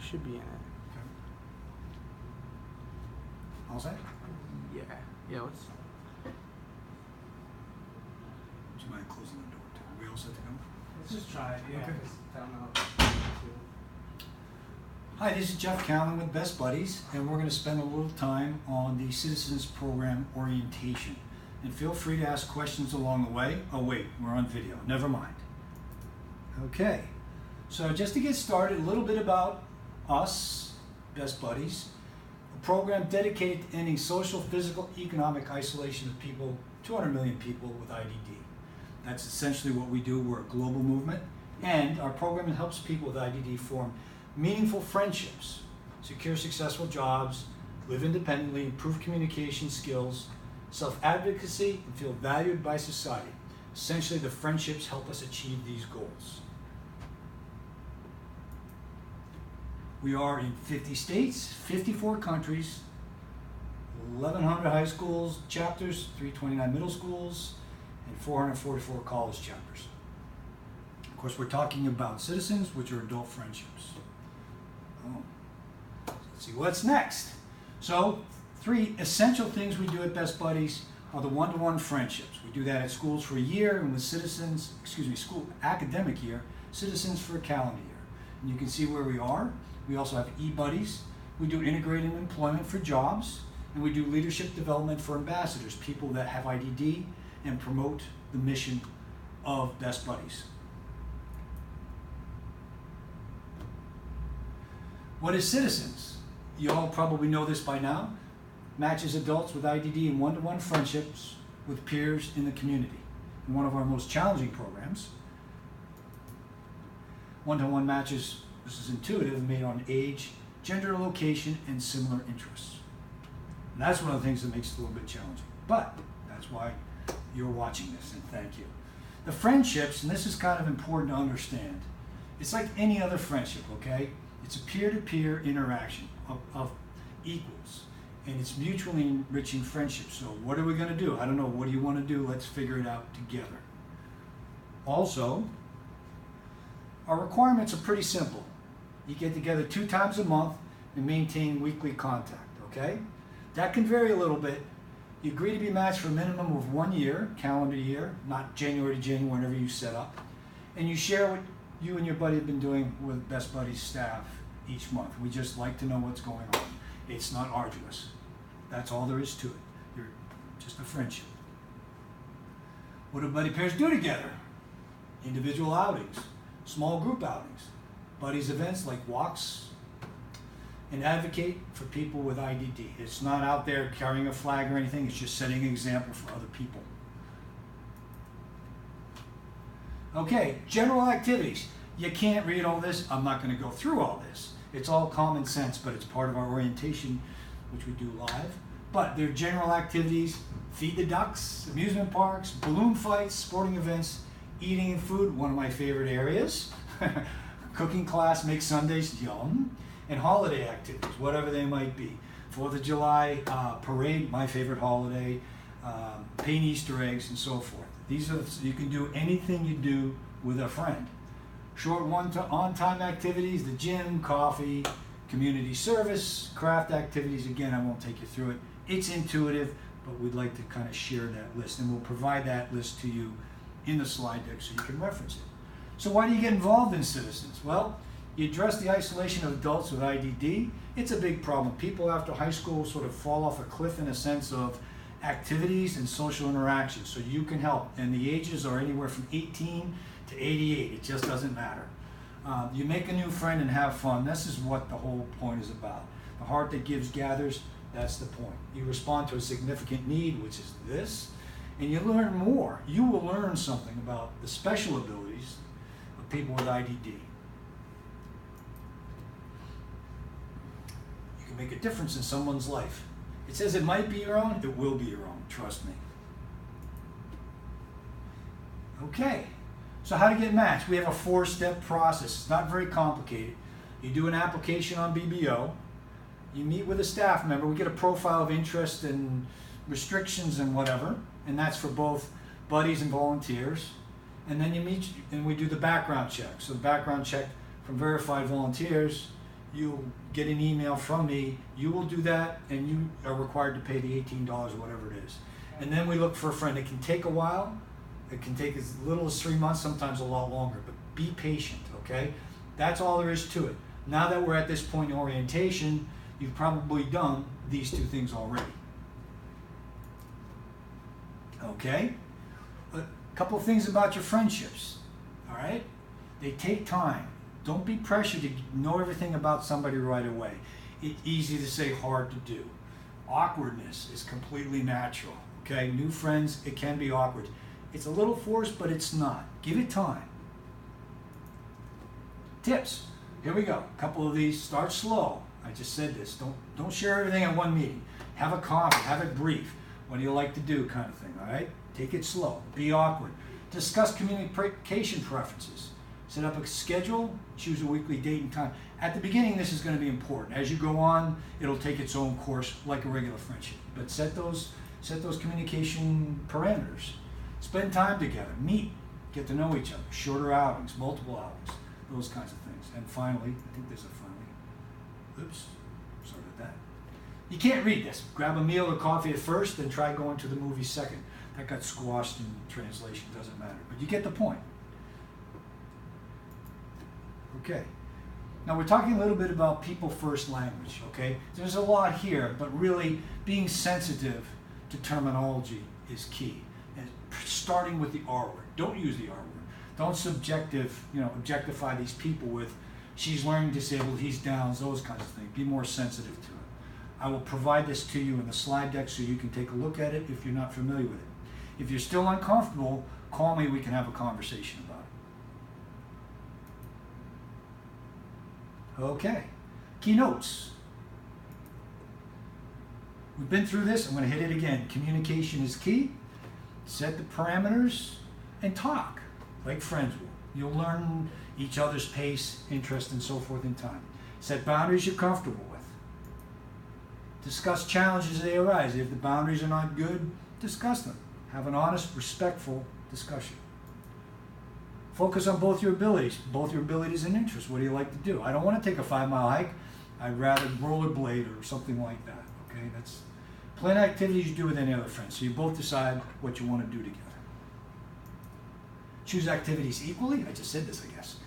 You should be in it. Okay. All set? Yeah. Yeah, let's... Do you mind closing the door too? Are we all set to go? Let's just try it, yeah. Okay. 'Cause I don't know. Hi, this is Jeff Callan with Best Buddies, and we're going to spend a little time on the Citizens Program orientation. And feel free to ask questions along the way. Oh wait, we're on video. Never mind. Okay, so just to get started, a little bit about us, Best Buddies. A program dedicated to ending social, physical, economic isolation of people, 200 million people with IDD. That's essentially what we do. We're a global movement, and our program helps people with IDD form meaningful friendships, secure successful jobs, live independently, improve communication skills, self-advocacy, and feel valued by society. Essentially, the friendships help us achieve these goals. We are in 50 states, 54 countries, 1,100 high schools, chapters, 329 middle schools, and 444 college chapters. Of course, we're talking about citizens, which are adult friendships. Oh. Let's see what's next. So, 3 essential things we do at Best Buddies are the one-to-one friendships. We do that at schools for a year, and with citizens, school academic year, citizens for a calendar year. And you can see where we are. We also have e-buddies. We do integrated employment for jobs, and we do leadership development for ambassadors, people that have IDD and promote the mission of Best Buddies. What is Citizens? You all probably know this by now. Matches adults with IDD in one-to-one friendships with peers in the community. In one of our most challenging programs, one-to-one matches, this is intuitive, made on age, gender, location, and similar interests. And that's one of the things that makes it a little bit challenging. But that's why you're watching this, and thank you. The friendships, and this is kind of important to understand, it's like any other friendship, okay? It's a peer-to-peer interaction of equals, and it's mutually enriching friendship. So what are we going to do? I don't know. What do you want to do? Let's figure it out together. Also, our requirements are pretty simple. You get together 2 times a month and maintain weekly contact, okay? That can vary a little bit. You agree to be matched for a minimum of 1 year, calendar year, not January to January, whenever you set up. And you share what you and your buddy have been doing with Best Buddies staff each month. We just like to know what's going on. It's not arduous. That's all there is to it. You're just a friendship. What do buddy pairs do together? Individual outings, small group outings, buddies events like walks, and advocate for people with IDD. It's not out there carrying a flag or anything. It's just setting an example for other people. Okay, general activities. You can't read all this. I'm not going to go through all this. It's all common sense, but it's part of our orientation, which we do live. But they're general activities: feed the ducks, amusement parks, balloon fights, sporting events, eating and food, one of my favorite areas. Cooking class, make Sundays, yum. And holiday activities, whatever they might be. 4th of July, parade, my favorite holiday, paint Easter eggs, and so forth. These are, you can do anything you do with a friend. Short on-time activities, the gym, coffee, community service, craft activities. Again, I won't take you through it. It's intuitive, but we'd like to kind of share that list, and we'll provide that list to you in the slide deck so you can reference it. So why do you get involved in Citizens? Well, you address the isolation of adults with IDD. It's a big problem. People after high school sort of fall off a cliff in a sense of activities and social interactions. So you can help. And the ages are anywhere from 18 to 88. It just doesn't matter. You make a new friend and have fun. This is what the whole point is about. The heart that gives gathers. That's the point. You respond to a significant need, which is this, and you learn more. You will learn something about the special abilities of people with IDD. Make a difference in someone's life. It says it might be your own, it will be your own, trust me. Okay, so how to get matched? We have a 4-step process. It's not very complicated. You do an application on BBO, you meet with a staff member, we get a profile of interest and restrictions and whatever, and that's for both buddies and volunteers. And then you meet, and we do the background check. So the background check from verified volunteers, you'll get an email from me. You will do that, and you are required to pay the $18 or whatever it is. And then we look for a friend. It can take a while. It can take as little as 3 months, sometimes a lot longer, but be patient, okay? That's all there is to it. Now that we're at this point in orientation, you've probably done these two things already. Okay? A couple of things about your friendships, all right? They take time. Don't be pressured to know everything about somebody right away. It's easy to say, hard to do. Awkwardness is completely natural, okay? New friends, it can be awkward. It's a little forced, but it's not. Give it time. Tips. Here we go. A couple of these. Start slow. I just said this. Don't share everything in one meeting. Have a coffee. Have it brief. What do you like to do, kind of thing, all right? Take it slow. Be awkward. Discuss communication preferences. Set up a schedule. Choose a weekly date and time. At the beginning, this is going to be important. As you go on, it'll take its own course like a regular friendship. But set those communication parameters. Spend time together. Meet. Get to know each other. Shorter outings, multiple outings, those kinds of things. And finally, I think there's a finally. Oops. Sorry about that. You can't read this. Grab a meal or coffee at first, then try going to the movie second. That got squashed in translation. Doesn't matter. But you get the point. Okay. Now we're talking a little bit about people first language, okay? There's a lot here, but really being sensitive to terminology is key. And starting with the R word. Don't use the R word. Don't objectify these people with she's learning disabled, he's Downs, those kinds of things. Be more sensitive to it. I will provide this to you in the slide deck so you can take a look at it if you're not familiar with it. If you're still uncomfortable, call me, we can have a conversation about it. Okay, keynotes. We've been through this, I'm going to hit it again. Communication is key. Set the parameters and talk like friends will. You'll learn each other's pace, interest, and so forth in time. Set boundaries you're comfortable with. Discuss challenges as they arise. If the boundaries are not good, discuss them. Have an honest, respectful discussion. Focus on both your abilities and interests. What do you like to do? I don't want to take a 5-mile hike. I'd rather rollerblade or something like that. Okay, that's plan activities you do with any other friends. So you both decide what you want to do together. Choose activities equally. I just said this, I guess.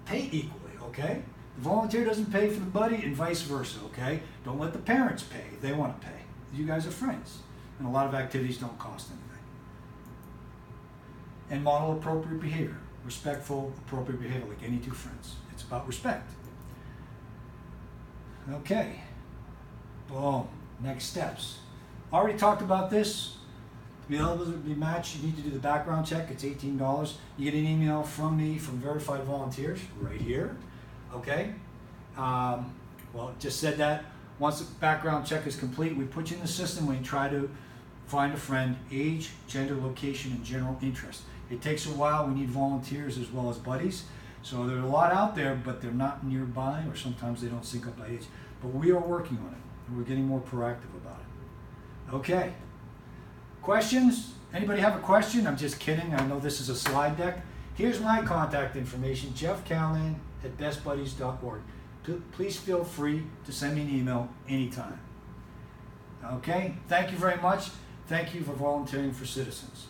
Pay equally, okay? The volunteer doesn't pay for the buddy and vice versa, okay? Don't let the parents pay if they want to pay. You guys are friends. And a lot of activities don't cost anything. And model appropriate behavior. Respectful, appropriate behavior like any two friends. It's about respect. Okay. Boom. Next steps. Already talked about this. To be able to be matched, you need to do the background check. It's $18. You get an email from me from Verified Volunteers right here. Okay. Well, just said that. Once the background check is complete, we put you in the system. We try to find a friend, age, gender, location, and general interest. It takes a while. We need volunteers as well as buddies. So there are a lot out there, but they're not nearby, or sometimes they don't sync up by age. But we are working on it, and we're getting more proactive about it. Okay. Questions? Anybody have a question? I'm just kidding. I know this is a slide deck. Here's my contact information, Jeff Callahan at bestbuddies.org. Please feel free to send me an email anytime. Okay? Thank you very much. Thank you for volunteering for Citizens.